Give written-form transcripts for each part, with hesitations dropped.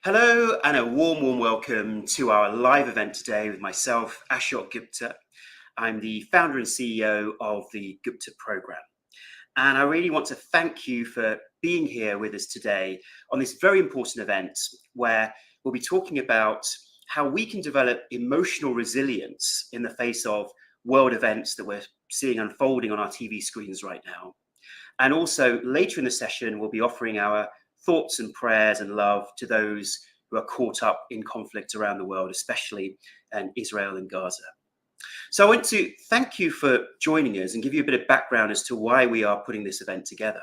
Hello and a warm welcome to our live event today with myself, Ashok Gupta. I'm the founder and CEO of the Gupta program. And I really want to thank you for being here with us today on this very important event where we'll be talking about how we can develop emotional resilience in the face of world events that we're seeing unfolding on our TV screens right now. And also later in the session, we'll be offering our thoughts and prayers and love to those who are caught up in conflict around the world, especially in Israel and Gaza. So I want to thank you for joining us and give you a bit of background as to why we are putting this event together.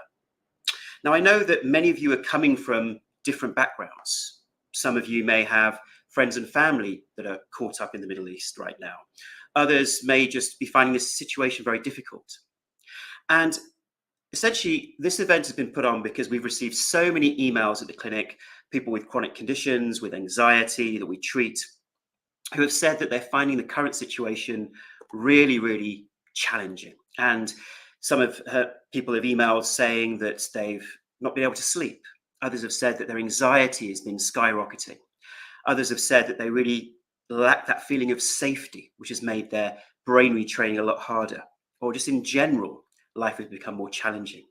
Now, I know that many of you are coming from different backgrounds. Some of you may have friends and family that are caught up in the Middle East right now. Others may just be finding this situation very difficult. And essentially, this event has been put on because we've received so many emails at the clinic, people with chronic conditions, with anxiety that we treat, who have said that they're finding the current situation really challenging. And some of people have emailed saying that they've not been able to sleep. Others have said that their anxiety has been skyrocketing. Others have said that they really lack that feeling of safety, which has made their brain retraining a lot harder, or just in general, life has become more challenging.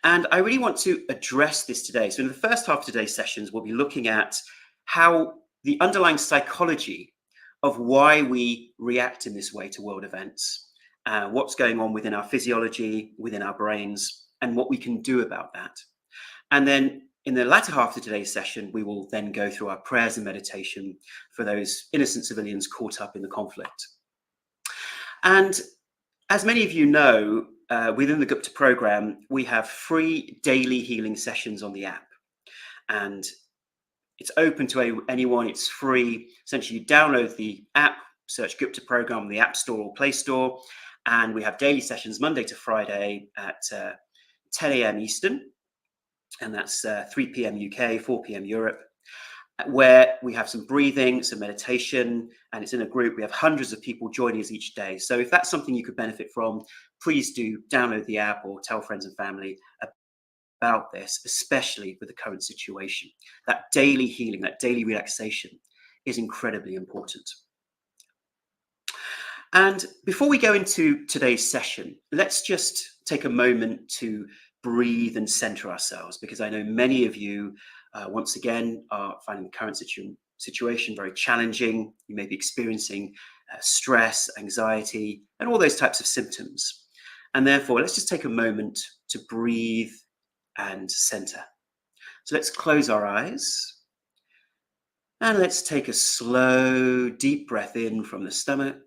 And I really want to address this today. So in the first half of today's sessions, we'll be looking at how the underlying psychology of why we react in this way to world events, what's going on within our physiology, within our brains, and what we can do about that. And then in the latter half of today's session, we will then go through our prayers and meditation for those innocent civilians caught up in the conflict. And as many of you know, within the Gupta program, we have free daily healing sessions on the app. And it's open to anyone, it's free. Essentially, you download the app, search Gupta program on the App Store or Play Store, and we have daily sessions Monday to Friday at 10 a.m. Eastern, and that's 3 p.m. UK, 4 p.m. Europe, where we have some breathing, some meditation, and it's in a group. We have hundreds of people joining us each day. So if that's something you could benefit from, please do download the app or tell friends and family about this, especially with the current situation. That daily healing, that daily relaxation is incredibly important. And before we go into today's session, let's just take a moment to breathe and center ourselves, because I know many of you once again, are finding the current situation very challenging. You may be experiencing stress, anxiety, and all those types of symptoms. And therefore, let's just take a moment to breathe and center. So let's close our eyes. And let's take a slow, deep breath in from the stomach.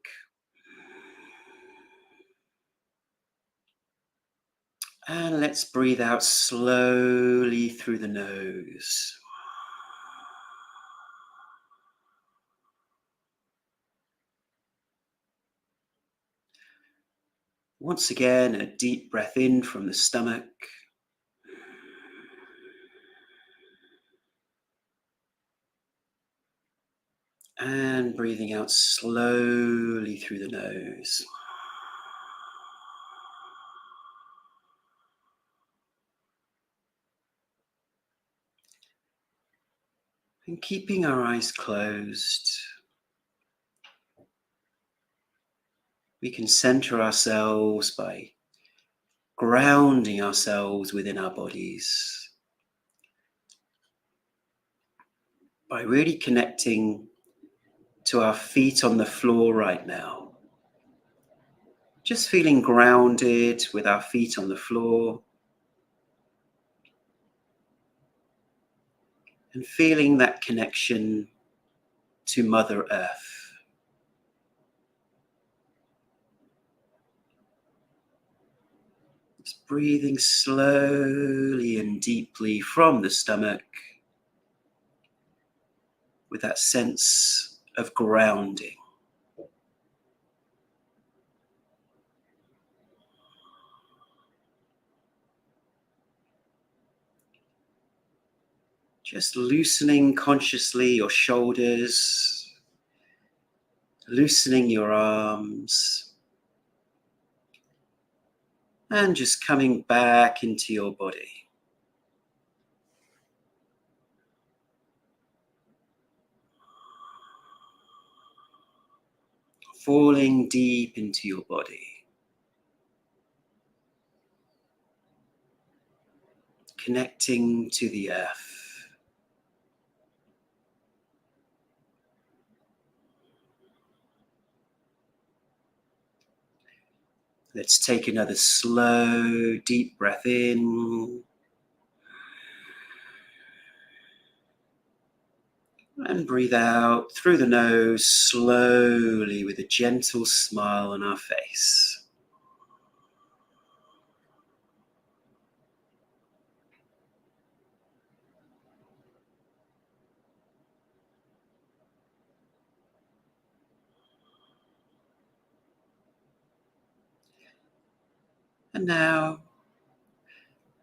And let's breathe out slowly through the nose. Once again, a deep breath in from the stomach. And breathing out slowly through the nose. And keeping our eyes closed, we can center ourselves by grounding ourselves within our bodies, by really connecting to our feet on the floor right now. Just feeling grounded with our feet on the floor and feeling that connection to Mother Earth. Just breathing slowly and deeply from the stomach with that sense of grounding. Just loosening consciously your shoulders, loosening your arms, and just coming back into your body. falling deep into your body. Connecting to the earth. Let's take another slow, deep breath in. And breathe out through the nose slowly with a gentle smile on our face. And now,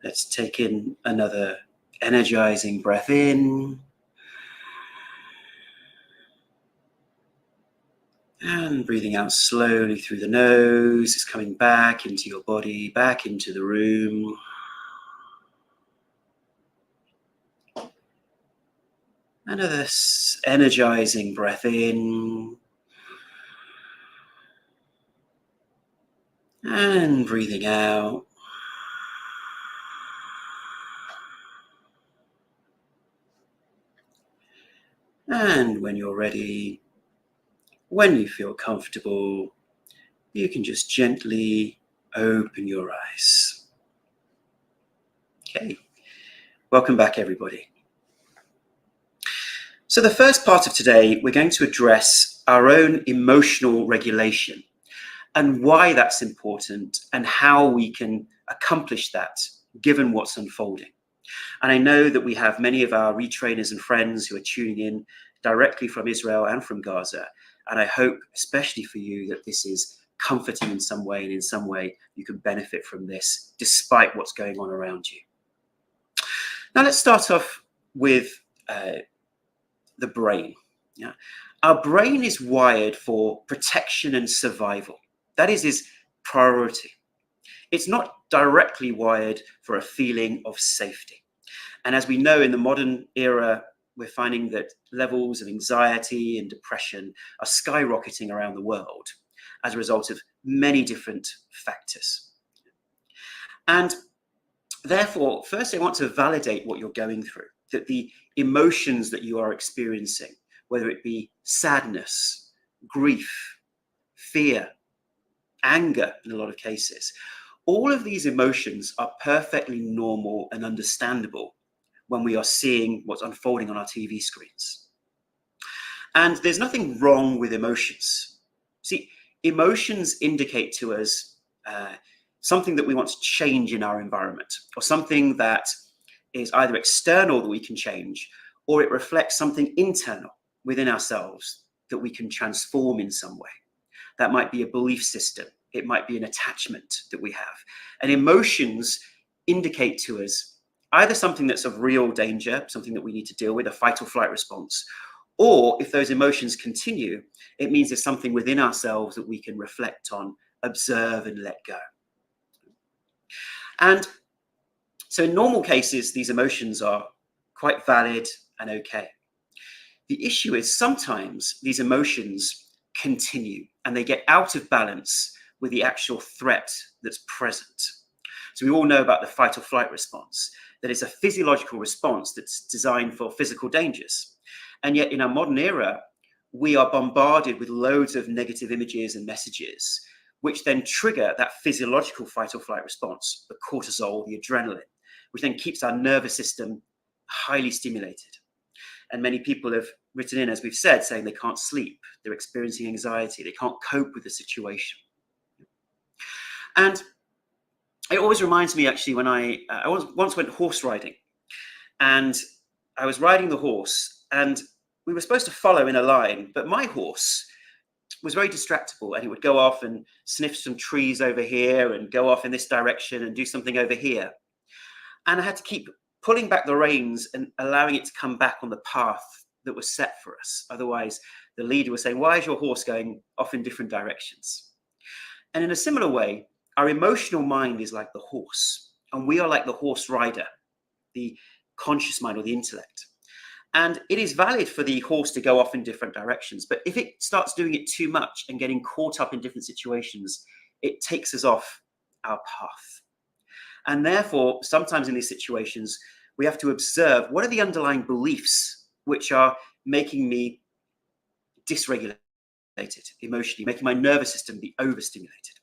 let's take in another energizing breath in. And breathing out slowly through the nose is coming back into your body, back into the room. Another energizing breath in. And breathing out. And when you're ready, when you feel comfortable, you can just gently open your eyes. Okay, welcome back everybody. So the first part of today, we're going to address our own emotional regulation and why that's important and how we can accomplish that given what's unfolding. And I know that we have many of our retrainers and friends who are tuning in directly from Israel and from Gaza. And I hope, especially for you, that this is comforting in some way, and in some way you can benefit from this despite what's going on around you. Now let's start off with the brain. Yeah? Our brain is wired for protection and survival. That is its priority. It's not directly wired for a feeling of safety. And as we know, in the modern era, we're finding that levels of anxiety and depression are skyrocketing around the world as a result of many different factors. And therefore, first, I want to validate what you're going through, that the emotions that you are experiencing, whether it be sadness, grief, fear, anger in a lot of cases, all of these emotions are perfectly normal and understandable when we are seeing what's unfolding on our TV screens. And there's nothing wrong with emotions. See, emotions indicate to us something that we want to change in our environment, or something that is either external that we can change, or it reflects something internal within ourselves that we can transform in some way. That might be a belief system. It might be an attachment that we have. And emotions indicate to us either something that's of real danger, something that we need to deal with, a fight or flight response, or if those emotions continue, it means there's something within ourselves that we can reflect on, observe, and let go. And so in normal cases, these emotions are quite valid and okay. The issue is sometimes these emotions continue and they get out of balance with the actual threat that's present. So we all know about the fight or flight response, that it's a physiological response that's designed for physical dangers. And yet in our modern era, we are bombarded with loads of negative images and messages, which then trigger that physiological fight or flight response, the cortisol, the adrenaline, which then keeps our nervous system highly stimulated. And many people have written in, as we've said, saying they can't sleep, they're experiencing anxiety, they can't cope with the situation. And it always reminds me, actually, when I once went horse riding, and I was riding the horse, and we were supposed to follow in a line, but my horse was very distractible, and it would go off and sniff some trees over here and go off in this direction and do something over here. And I had to keep pulling back the reins and allowing it to come back on the path that was set for us. Otherwise, the leader was saying, why is your horse going off in different directions? And in a similar way, our emotional mind is like the horse, and we are like the horse rider, the conscious mind or the intellect. And it is valid for the horse to go off in different directions. But if it starts doing it too much and getting caught up in different situations, it takes us off our path. And therefore, sometimes in these situations, we have to observe what are the underlying beliefs which are making me dysregulated emotionally, making my nervous system be overstimulated.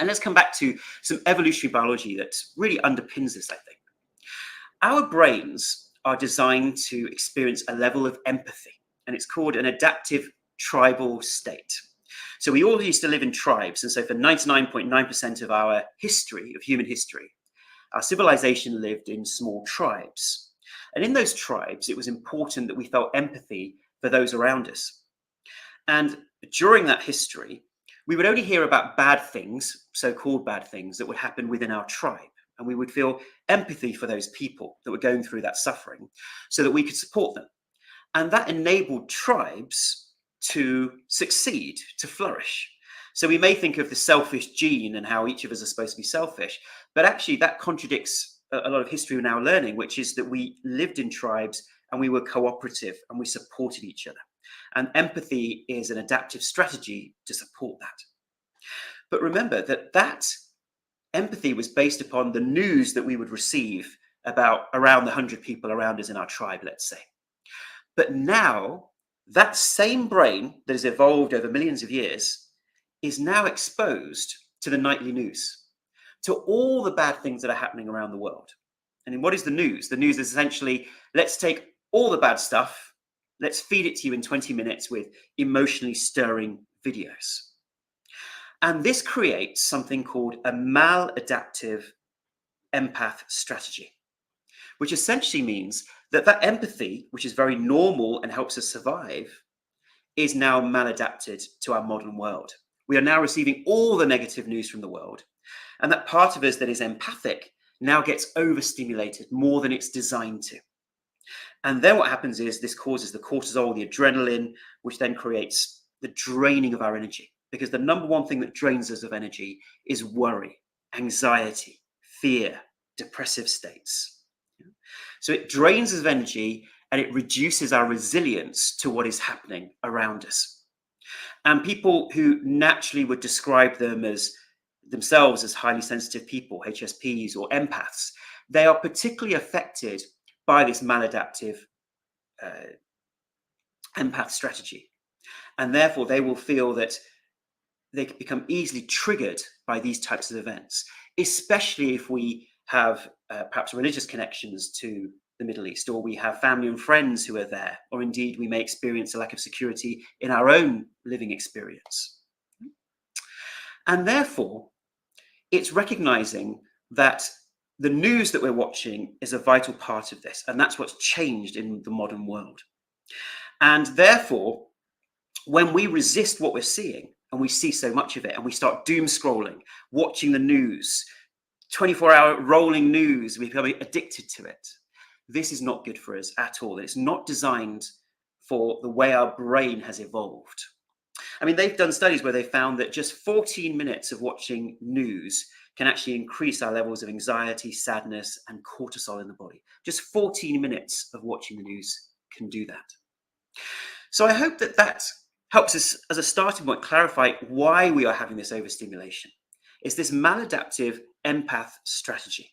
And let's come back to some evolutionary biology that really underpins this, I think. Our brains are designed to experience a level of empathy, and it's called an adaptive tribal state. So we all used to live in tribes, and so for 99.9% of our history, of human history, our civilization lived in small tribes. And in those tribes, it was important that we felt empathy for those around us. And during that history, we would only hear about bad things, so-called bad things, that would happen within our tribe. And we would feel empathy for those people that were going through that suffering so that we could support them. And that enabled tribes to succeed, to flourish. So we may think of the selfish gene and how each of us are supposed to be selfish, but actually that contradicts a lot of history we're now learning, which is that we lived in tribes and we were cooperative and we supported each other. And empathy is an adaptive strategy to support that. But remember that empathy was based upon the news that we would receive about around the 100 people around us in our tribe, let's say. But now that same brain that has evolved over millions of years is now exposed to the nightly news, to all the bad things that are happening around the world. And what is the news? The news is essentially, let's take all the bad stuff, let's feed it to you in 20 minutes with emotionally stirring videos. And this creates something called a maladaptive empath strategy, which essentially means that empathy, which is very normal and helps us survive, is now maladapted to our modern world. We are now receiving all the negative news from the world, and that part of us that is empathic now gets overstimulated more than it's designed to. And then what happens is this causes the cortisol, the adrenaline, which then creates the draining of our energy. Because the number one thing that drains us of energy is worry, anxiety, fear, depressive states. So it drains us of energy and it reduces our resilience to what is happening around us. And people who naturally would describe themselves as highly sensitive people, HSPs or empaths, they are particularly affected by this maladaptive empath strategy. And therefore, they will feel that they can become easily triggered by these types of events, especially if we have perhaps religious connections to the Middle East, or we have family and friends who are there, or indeed we may experience a lack of security in our own living experience. And therefore, it's recognizing that the news that we're watching is a vital part of this, and that's what's changed in the modern world. And therefore, when we resist what we're seeing, and we see so much of it, and we start doom scrolling, watching the news, 24-hour rolling news, we become addicted to it. This is not good for us at all. It's not designed for the way our brain has evolved. I mean, they've done studies where they found that just 14 minutes of watching news can actually increase our levels of anxiety, sadness, and cortisol in the body. Just 14 minutes of watching the news can do that. So I hope that helps us, as a starting point, clarify why we are having this overstimulation. It's this maladaptive empath strategy.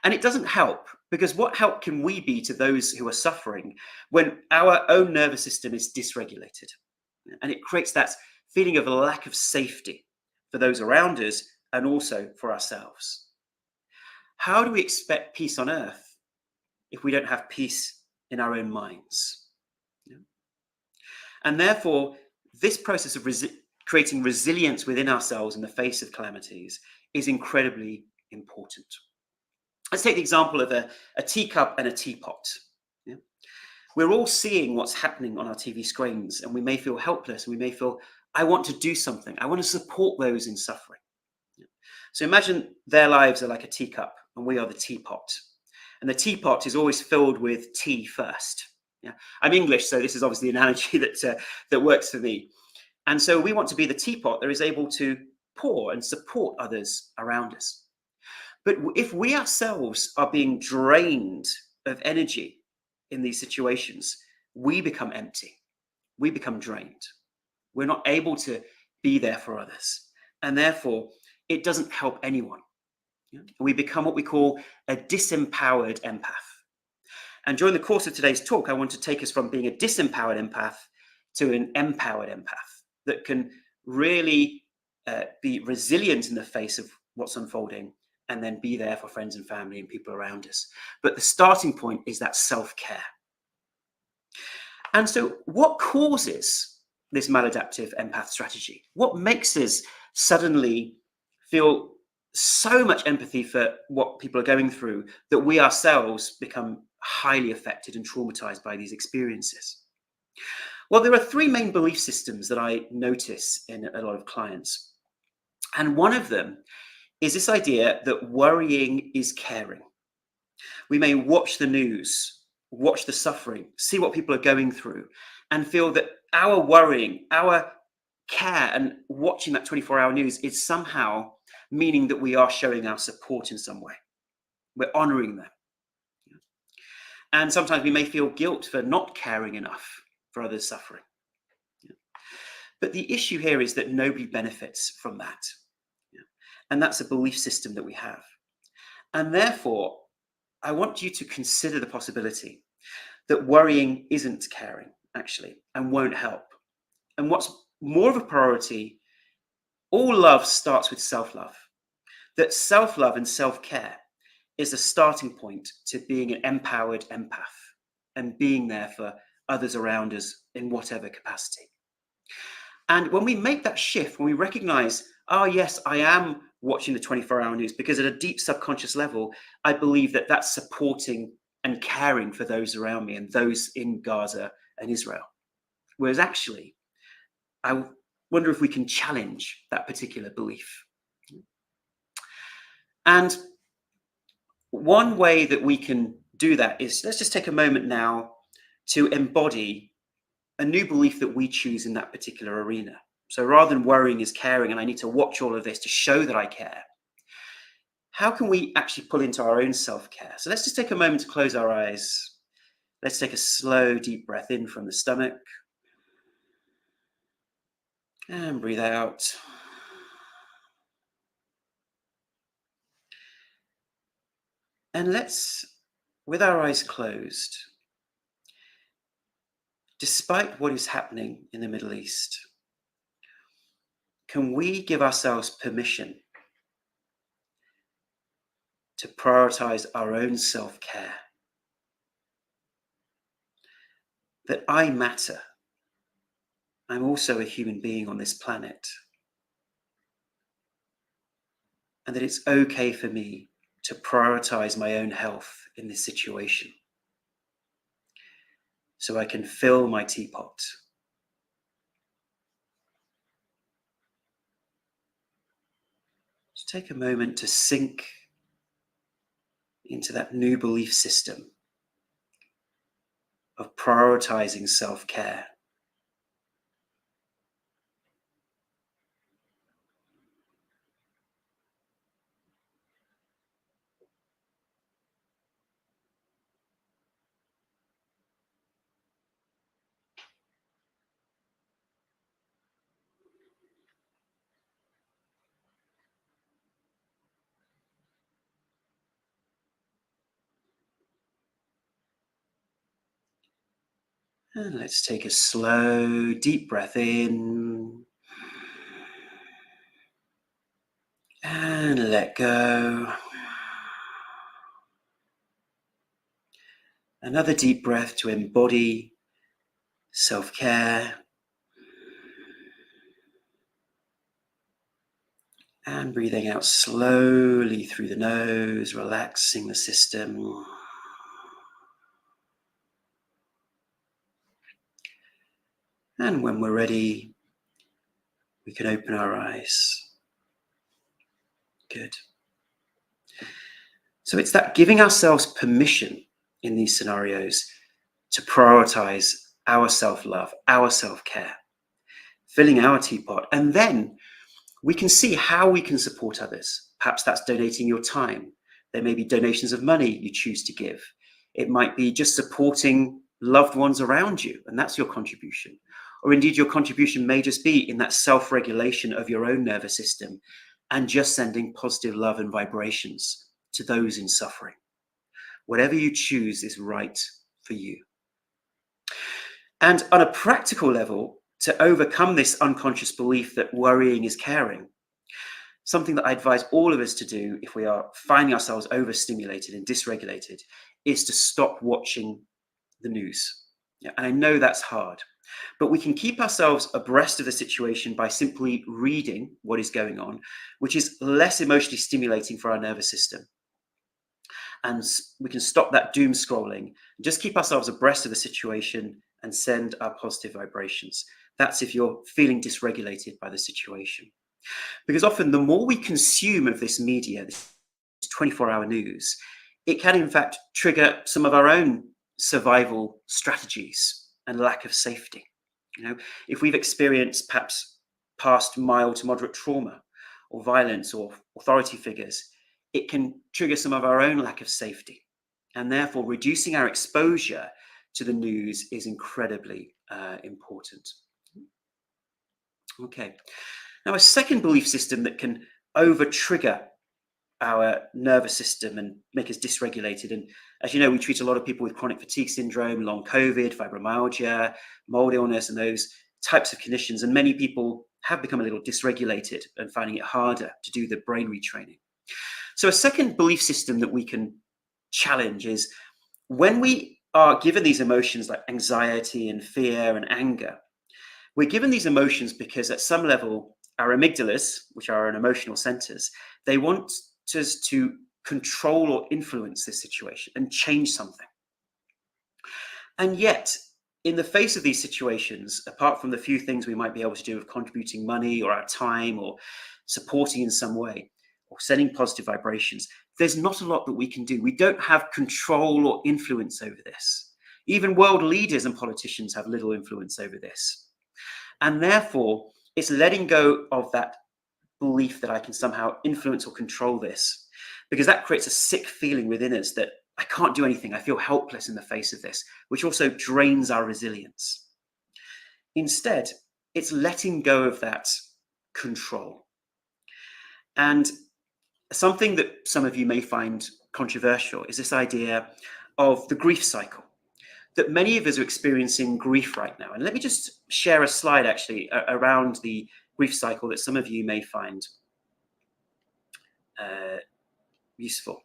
And it doesn't help, because what help can we be to those who are suffering when our own nervous system is dysregulated? And it creates that feeling of a lack of safety for those around us and also for ourselves. How do we expect peace on earth if we don't have peace in our own minds? And therefore, this process of creating resilience within ourselves in the face of calamities is incredibly important. Let's take the example of a teacup and a teapot. Yeah? We're all seeing what's happening on our TV screens, and we may feel helpless, and we may feel, I want to do something. I want to support those in suffering. Yeah? So imagine their lives are like a teacup, and we are the teapot. And the teapot is always filled with tea first. Yeah? I'm English, so this is obviously the analogy that works for me. And so we want to be the teapot that is able to pour and support others around us. But if we ourselves are being drained of energy in these situations, we become empty. We become drained. We're not able to be there for others. And therefore, it doesn't help anyone. We become what we call a disempowered empath. And during the course of today's talk, I want to take us from being a disempowered empath to an empowered empath that can really be resilient in the face of what's unfolding and then be there for friends and family and people around us. But the starting point is that self-care. And so what causes this maladaptive empath strategy? What makes us suddenly feel so much empathy for what people are going through that we ourselves become highly affected and traumatized by these experiences? Well, there are three main belief systems that I notice in a lot of clients. And one of them is this idea that worrying is caring. We may watch the news, watch the suffering, see what people are going through, and feel that our worrying, our care, and watching that 24-hour news is somehow meaning that we are showing our support in some way. We're honoring them. And sometimes we may feel guilt for not caring enough for others' suffering. But the issue here is that nobody benefits from that. And that's a belief system that we have. And therefore, I want you to consider the possibility that worrying isn't caring, actually, and won't help. And what's more of a priority, all love starts with self-love. That self-love and self-care is a starting point to being an empowered empath and being there for others around us in whatever capacity. And when we make that shift, when we recognize, oh yes, I am watching the 24-hour news because at a deep subconscious level, I believe that that's supporting and caring for those around me and those in Gaza and Israel. Whereas actually, I wonder if we can challenge that particular belief. And one way that we can do that is, let's just take a moment now to embody a new belief that we choose in that particular arena. So rather than worrying is caring, and I need to watch all of this to show that I care, how can we actually pull into our own self-care? So let's just take a moment to close our eyes. Let's take a slow, deep breath in from the stomach. And breathe out. And let's, with our eyes closed, despite what is happening in the Middle East, can we give ourselves permission to prioritize our own self-care? That I matter. I'm also a human being on this planet. And that it's okay for me to prioritize my own health in this situation, so I can fill my teapot. Just take a moment to sink into that new belief system of prioritizing self-care. And let's take a slow, deep breath in. And let go. Another deep breath to embody self-care. And breathing out slowly through the nose, relaxing the system. And when we're ready, we can open our eyes. Good. So it's that giving ourselves permission in these scenarios to prioritize our self-love, our self-care, filling our teapot, and then we can see how we can support others. Perhaps that's donating your time. There may be donations of money you choose to give. It might be just supporting loved ones around you, and that's your contribution. Or indeed, your contribution may just be in that self-regulation of your own nervous system and just sending positive love and vibrations to those in suffering. Whatever you choose is right for you. And on a practical level, to overcome this unconscious belief that worrying is caring, something that I advise all of us to do if we are finding ourselves overstimulated and dysregulated is to stop watching the news. Yeah, and I know that's hard, but we can keep ourselves abreast of the situation by simply reading what is going on, which is less emotionally stimulating for our nervous system. And we can stop that doom scrolling, just keep ourselves abreast of the situation and send our positive vibrations. That's if you're feeling dysregulated by the situation. Because often the more we consume of this media, this 24-hour news, it can in fact trigger some of our own survival strategies and lack of safety. If we've experienced perhaps past mild to moderate trauma or violence or authority figures, it can trigger some of our own lack of safety. And therefore, reducing our exposure to the news is incredibly important. Okay. Now, a second belief system that can over-trigger our nervous system and make us dysregulated. And as you know, we treat a lot of people with chronic fatigue syndrome, long COVID, fibromyalgia, mold illness, and those types of conditions. And many people have become a little dysregulated and finding it harder to do the brain retraining. So a second belief system that we can challenge is when we are given these emotions like anxiety and fear and anger, we're given these emotions because at some level, our amygdalas, which are our emotional centers, they want us to control or influence this situation and change something. And yet, in the face of these situations, apart from the few things we might be able to do of contributing money or our time or supporting in some way or sending positive vibrations, there's not a lot that we can do. We don't have control or influence over this. Even world leaders and politicians have little influence over this. And therefore, it's letting go of that belief that I can somehow influence or control this, because that creates a sick feeling within us that I can't do anything. I feel helpless in the face of this, which also drains our resilience. Instead, it's letting go of that control. And something that some of you may find controversial is this idea of the grief cycle, that many of us are experiencing grief right now. And let me just share a slide actually around the grief cycle that some of you may find useful.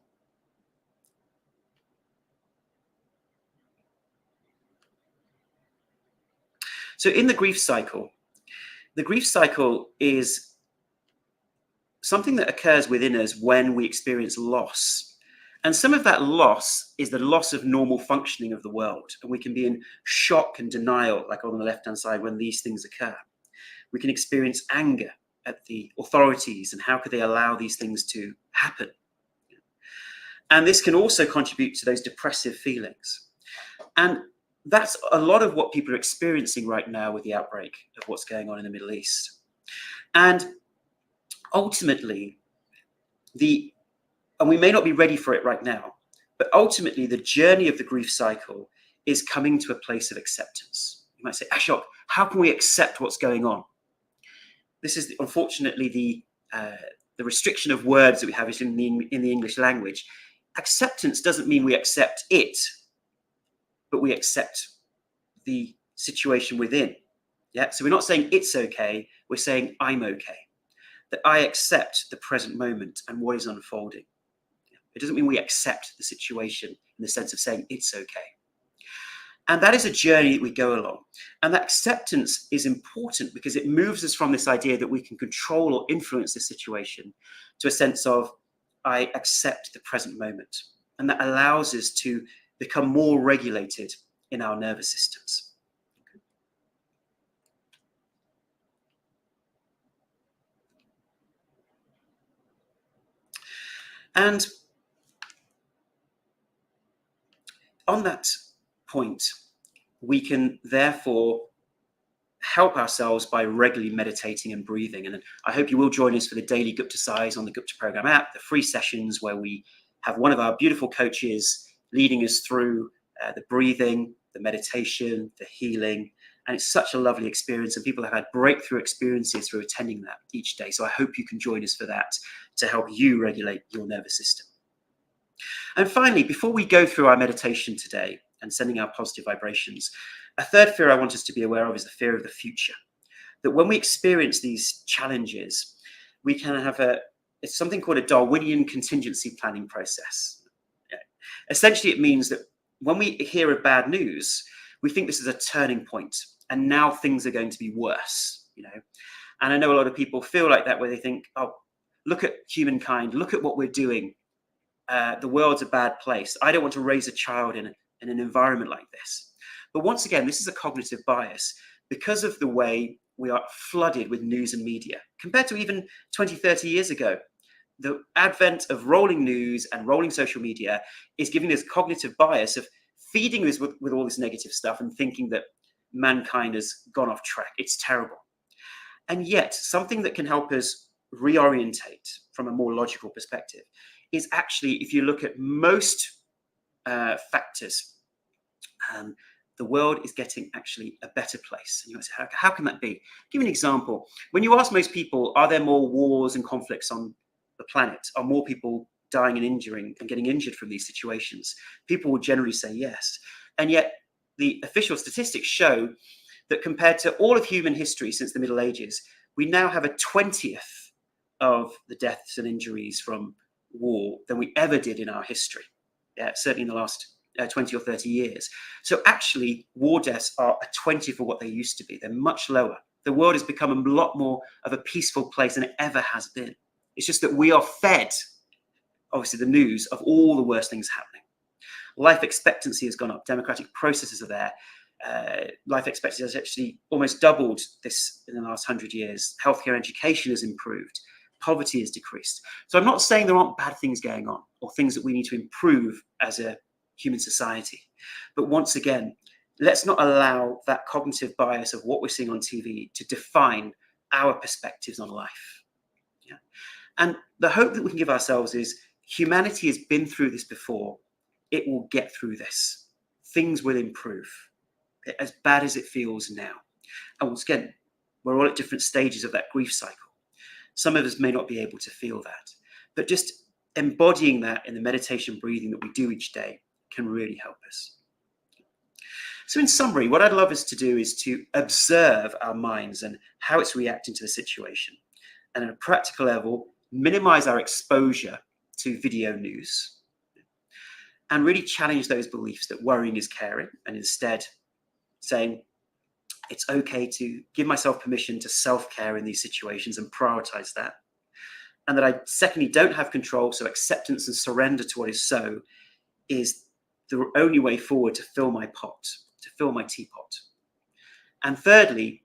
So in the grief cycle is something that occurs within us when we experience loss. And some of that loss is the loss of normal functioning of the world. And we can be in shock and denial, like on the left-hand side, when these things occur. We can experience anger at the authorities and how could they allow these things to happen. And this can also contribute to those depressive feelings. And that's a lot of what people are experiencing right now with the outbreak of what's going on in the Middle East. And ultimately, and we may not be ready for it right now, but ultimately the journey of the grief cycle is coming to a place of acceptance. You might say, Ashok, how can we accept what's going on? This is unfortunately the restriction of words that we have is in the English language. Acceptance doesn't mean we accept it, but we accept the situation within. Yeah. So we're not saying it's okay. We're saying I'm okay. That I accept the present moment and what is unfolding. It doesn't mean we accept the situation in the sense of saying it's okay. And that is a journey that we go along. And that acceptance is important because it moves us from this idea that we can control or influence the situation to a sense of I accept the present moment. And that allows us to become more regulated in our nervous systems. And on that point, we can therefore help ourselves by regularly meditating and breathing. And I hope you will join us for the daily Gupta Size on the Gupta Program app, the free sessions where we have one of our beautiful coaches leading us through the breathing, the meditation, the healing. And it's such a lovely experience, and people have had breakthrough experiences through attending that each day. So I hope you can join us for that to help you regulate your nervous system. And finally, before we go through our meditation today and sending our positive vibrations, a third fear I want us to be aware of is the fear of the future. That when we experience these challenges, we can have it's something called a Darwinian contingency planning process. Essentially, it means that when we hear of bad news, we think this is a turning point, and now things are going to be worse, And I know a lot of people feel like that, where they think, oh, look at humankind, look at what we're doing. The world's a bad place. I don't want to raise a child in an environment like this. But once again, this is a cognitive bias because of the way we are flooded with news and media. Compared to even 20, 30 years ago, the advent of rolling news and rolling social media is giving this cognitive bias of feeding us with all this negative stuff and thinking that mankind has gone off track. It's terrible. And yet, something that can help us reorientate from a more logical perspective is actually, if you look at most factors, the world is getting actually a better place. And you might say, how can that be? Give an example. When you ask most people, are there more wars and conflicts on the planet? Are more people dying and injuring and getting injured from these situations? People will generally say yes. And yet the official statistics show that compared to all of human history since the Middle Ages, we now have a 20th of the deaths and injuries from war than we ever did in our history. Yeah, certainly in the last 20 or 30 years. So actually, war deaths are a 20th of what they used to be. They're much lower. The world has become a lot more of a peaceful place than it ever has been. It's just that we are fed, obviously, the news of all the worst things happening. Life expectancy has gone up. Democratic processes are there. Life expectancy has actually almost doubled this in the last 100 years. Healthcare education has improved. Poverty has decreased. So I'm not saying there aren't bad things going on or things that we need to improve as a human society. But once again, let's not allow that cognitive bias of what we're seeing on TV to define our perspectives on life. Yeah. And the hope that we can give ourselves is humanity has been through this before. It will get through this. Things will improve, as bad as it feels now. And once again, we're all at different stages of that grief cycle. Some of us may not be able to feel that, but just embodying that in the meditation breathing that we do each day can really help us. So in summary, what I'd love us to do is to observe our minds and how it's reacting to the situation. And at a practical level, minimize our exposure to video news and really challenge those beliefs that worrying is caring, and instead saying, it's okay to give myself permission to self-care in these situations and prioritize that. And that I, secondly, don't have control, so acceptance and surrender to what is so is the only way forward to fill my pot, to fill my teapot. And thirdly,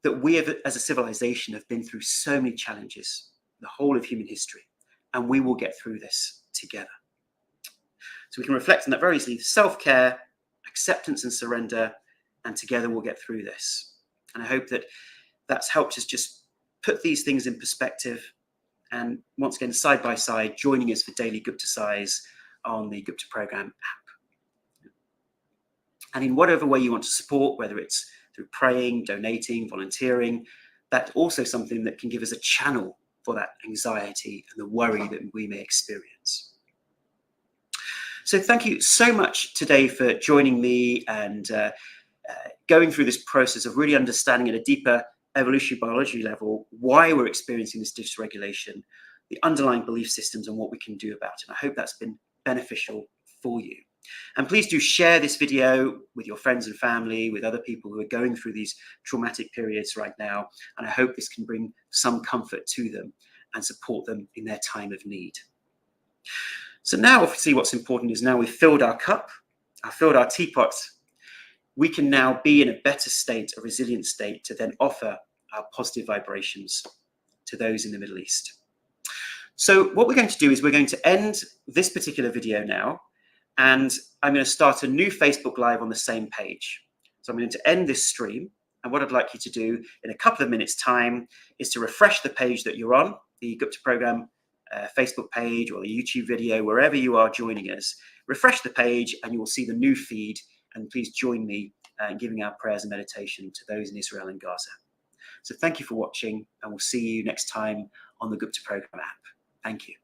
that we have, as a civilization, have been through so many challenges, the whole of human history, and we will get through this together. So we can reflect on that very easily: self-care, acceptance and surrender, and together we'll get through this. And I hope that that's helped us just put these things in perspective, and once again, side by side, joining us for daily Gupta Size on the Gupta Program app. And in whatever way you want to support, whether it's through praying, donating, volunteering, that's also something that can give us a channel for that anxiety and the worry that we may experience. So thank you so much today for joining me and going through this process of really understanding at a deeper evolutionary biology level why we're experiencing this dysregulation, the underlying belief systems, and what we can do about it. And I hope that's been beneficial for you. And please do share this video with your friends and family, with other people who are going through these traumatic periods right now. And I hope this can bring some comfort to them and support them in their time of need. So now, obviously, what's important is now we've filled our cup, I've filled our teapot. We can now be in a better state, a resilient state, to then offer our positive vibrations to those in the Middle East. So what we're going to do is we're going to end this particular video now, and I'm going to start a new Facebook Live on the same page. So I'm going to end this stream, and what I'd like you to do in a couple of minutes' time is to refresh the page that you're on, the Gupta Program Facebook page or the YouTube video, wherever you are joining us. Refresh the page and you will see the new feed. And please join me in giving our prayers and meditation to those in Israel and Gaza. So thank you for watching, and we'll see you next time on the Gupta Program app. Thank you.